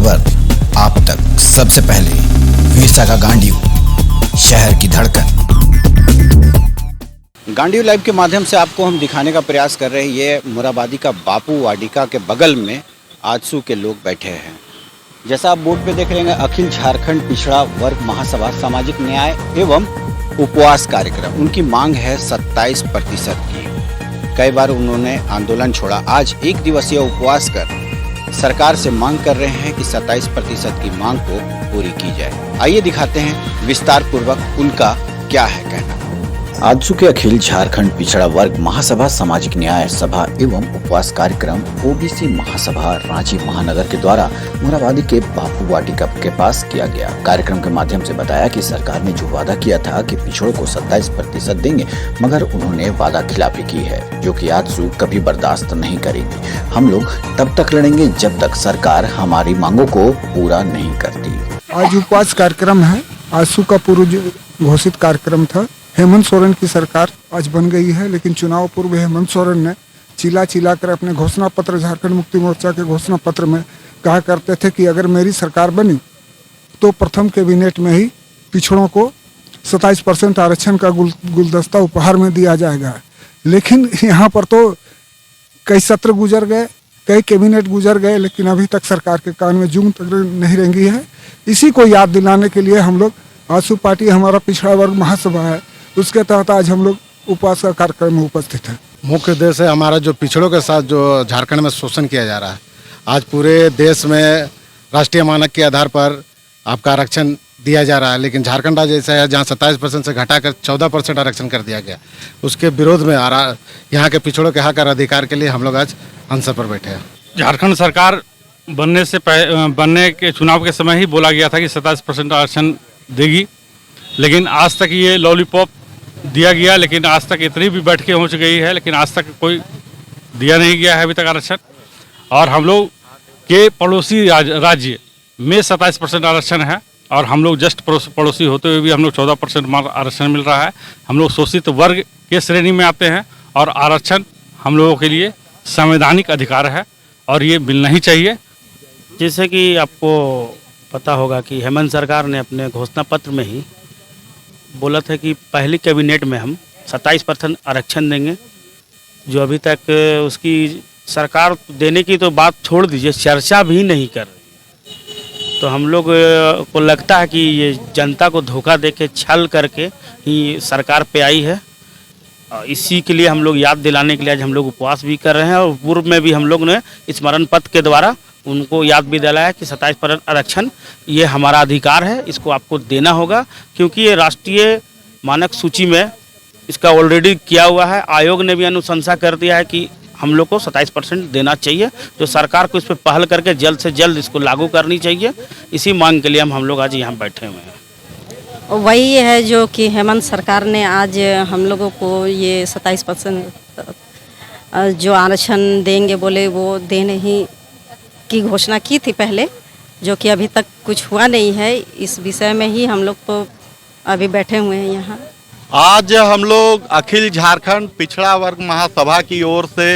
खबर आप तक सबसे पहले। वीरसा का गांडीव, शहर की धड़कन। गांडीव लाइव के माध्यम से आपको हम दिखाने का प्रयास कर रहे हैं। ये मोराबादी का बापू वाटिका के बगल में आजसू के लोग बैठे हैं। जैसा आप बोर्ड पे देख रहे हैं, अखिल झारखंड पिछड़ा वर्ग महासभा सामाजिक न्याय एवं उपवास कार्यक्रम। उनकी मांग है 27% की। कई बार उन्होंने आंदोलन छोड़ा, आज एक दिवसीय उपवास कर सरकार से मांग कर रहे हैं कि 27% की मांग को पूरी की जाए। आइए दिखाते हैं विस्तार पूर्वक उनका क्या है कहना। आजसू के अखिल झारखंड पिछड़ा वर्ग महासभा सामाजिक न्याय सभा एवं उपवास कार्यक्रम ओबीसी महासभा रांची महानगर के द्वारा मोराबादी के बापू वाटिका के पास किया गया। कार्यक्रम के माध्यम से बताया कि सरकार ने जो वादा किया था कि पिछड़ों को 27% देंगे, मगर उन्होंने वादा खिलाफी की है, जो कि आजसू कभी बर्दाश्त नहीं करेगी। हम लोग तब तक लड़ेंगे जब तक सरकार हमारी मांगों को पूरा नहीं करती। आज उपवास कार्यक्रम है। आजसू का पूर्व घोषित कार्यक्रम था। हेमंत सोरेन की सरकार आज बन गई है, लेकिन चुनाव पूर्व हेमंत सोरेन ने चिल्ला कर अपने घोषणा पत्र, झारखंड मुक्ति मोर्चा के घोषणा पत्र में कहा करते थे कि अगर मेरी सरकार बनी तो प्रथम कैबिनेट में ही पिछड़ों को 27% आरक्षण का गुलदस्ता उपहार में दिया जाएगा। लेकिन यहाँ पर तो कई सत्र गुजर गए, कई कैबिनेट गुजर गए, लेकिन अभी तक सरकार के कान में जूं तक नहीं रेंगी है। इसी को याद दिलाने के लिए हम लोग, आजसू पार्टी हमारा पिछड़ा वर्ग महासभा है, उसके तहत आज हम लोग उपवास का कार्यक्रम में उपस्थित हैं। मुख्य उद्देश्य है हमारा जो पिछड़ों के साथ जो झारखंड में शोषण किया जा रहा है। आज पूरे देश में राष्ट्रीय मानक के आधार पर आपका आरक्षण दिया जा रहा है, लेकिन झारखंड राज्य ऐसा है जहाँ 27% से घटाकर 14% आरक्षण कर दिया गया। उसके विरोध में यहाँ के पिछड़ों के हक और अधिकार के लिए हम लोग आज अनशन पर बैठे हैं। झारखंड सरकार बनने के चुनाव के समय ही बोला गया था कि 27% आरक्षण देगी, लेकिन आज तक ये लॉलीपॉप दिया गया, लेकिन आज तक इतनी भी बैठकें हो चुकी है, लेकिन आज तक कोई दिया नहीं गया है अभी तक आरक्षण। और हम लोग के पड़ोसी राज्य में 27% आरक्षण है, और हम लोग जस्ट पड़ोसी होते हुए भी हम लोग 14% आरक्षण मिल रहा है। हम लोग शोषित वर्ग के श्रेणी में आते हैं, और आरक्षण हम लोगों के लिए संवैधानिक अधिकार है और ये मिलना ही चाहिए। जैसे कि आपको पता होगा कि हेमंत सरकार ने अपने घोषणा पत्र में ही बोला था कि पहली कैबिनेट में हम 27% आरक्षण देंगे, जो अभी तक उसकी सरकार देने की तो बात छोड़ दीजिए, चर्चा भी नहीं कर रही। तो हम लोग को लगता है कि ये जनता को धोखा देके, छल करके ही सरकार पे आई है। इसी के लिए हम लोग याद दिलाने के लिए आज हम लोग उपवास भी कर रहे हैं, और पूर्व में भी हम लोग ने स्मरण पत्र के द्वारा उनको याद भी दिलाया कि 27% आरक्षण ये हमारा अधिकार है, इसको आपको देना होगा, क्योंकि ये राष्ट्रीय मानक सूची में इसका ऑलरेडी किया हुआ है। आयोग ने भी अनुशंसा कर दिया है कि हम लोग को 27% देना चाहिए, जो सरकार को इस पर पहल करके जल्द से जल्द इसको लागू करनी चाहिए। इसी मांग के लिए हम लोग आज यहाँ बैठे हुए हैं। वही है जो कि हेमंत सरकार ने आज हम लोगों को ये 27% जो आरक्षण देंगे बोले, वो देने ही की घोषणा की थी पहले, जो कि अभी तक कुछ हुआ नहीं है। इस विषय में ही हम लोग तो अभी बैठे हुए हैं यहाँ। आज हम लोग अखिल झारखंड पिछड़ा वर्ग महासभा की ओर से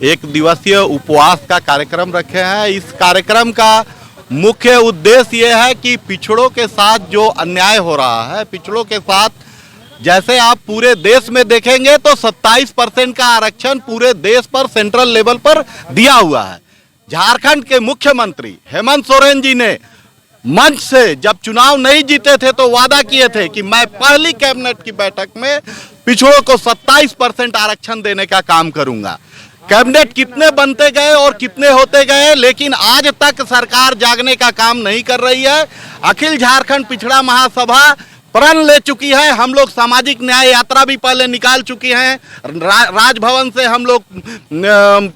एक दिवसीय उपवास का कार्यक्रम रखे हैं। इस कार्यक्रम का मुख्य उद्देश्य ये है कि पिछड़ों के साथ जो अन्याय हो रहा है, पिछड़ों के साथ, जैसे आप पूरे देश में देखेंगे तो 27% का आरक्षण पूरे देश पर सेंट्रल लेवल पर दिया हुआ है। झारखंड के मुख्यमंत्री हेमंत सोरेन जी ने मंच से जब चुनाव नहीं जीते थे तो वादा किए थे कि मैं पहली कैबिनेट की बैठक में पिछड़ों को 27% आरक्षण देने का काम करूंगा। कैबिनेट कितने बनते गए और कितने होते गए, लेकिन आज तक सरकार जागने का काम नहीं कर रही है। अखिल झारखंड पिछड़ा महासभा प्रण ले चुकी है। हम लोग सामाजिक न्याय यात्रा भी पहले निकाल चुकी हैं। राजभवन से हम लोग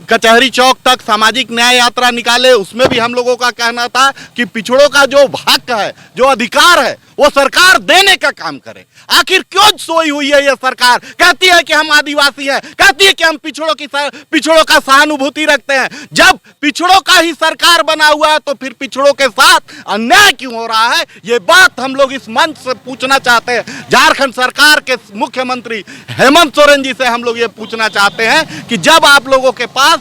कचहरी चौक तक सामाजिक न्याय यात्रा निकाले, उसमें भी हम लोगों का कहना था कि पिछड़ों का जो हक है, जो अधिकार है, वो सरकार देने का काम करे। आखिर क्यों सोई हुई है ये सरकार? कहती है कि हम आदिवासी हैं, कहती है कि हम पिछड़ों का सहानुभूति रखते हैं। जब पिछड़ों का ही सरकार बना हुआ है तो फिर पिछड़ों के साथ अन्याय क्यों हो रहा है? ये बात हम लोग इस मंच से पूछना चाहते हैं। झारखंड सरकार के मुख्यमंत्री हेमंत सोरेन जी से हम लोग ये पूछना चाहते हैं कि जब आप लोगों के पास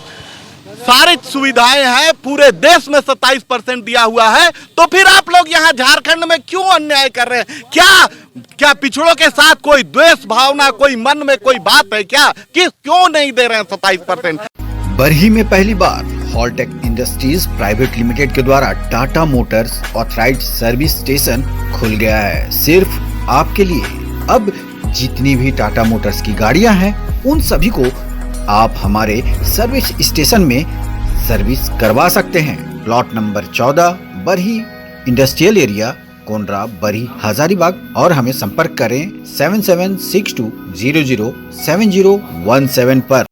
सारी सुविधाएं हैं, पूरे देश में 27% दिया हुआ है, तो फिर आप लोग यहाँ झारखंड में क्यों अन्याय कर रहे हैं? क्या पिछड़ों के साथ कोई द्वेष भावना, कोई मन में कोई बात है क्या? क्यों नहीं दे रहे हैं 27%? बरही में पहली बार हॉलटेक इंडस्ट्रीज प्राइवेट लिमिटेड के द्वारा Tata Motors authorised service station खुल गया है, सिर्फ आपके लिए। अब जितनी भी टाटा मोटर्स की गाड़ियां हैं, उन सभी को आप हमारे सर्विस स्टेशन में सर्विस करवा सकते हैं। Plot number 14, Barhi industrial area, Kondra, Barhi, Hazaribagh. और हमें संपर्क करें 7762007017 पर।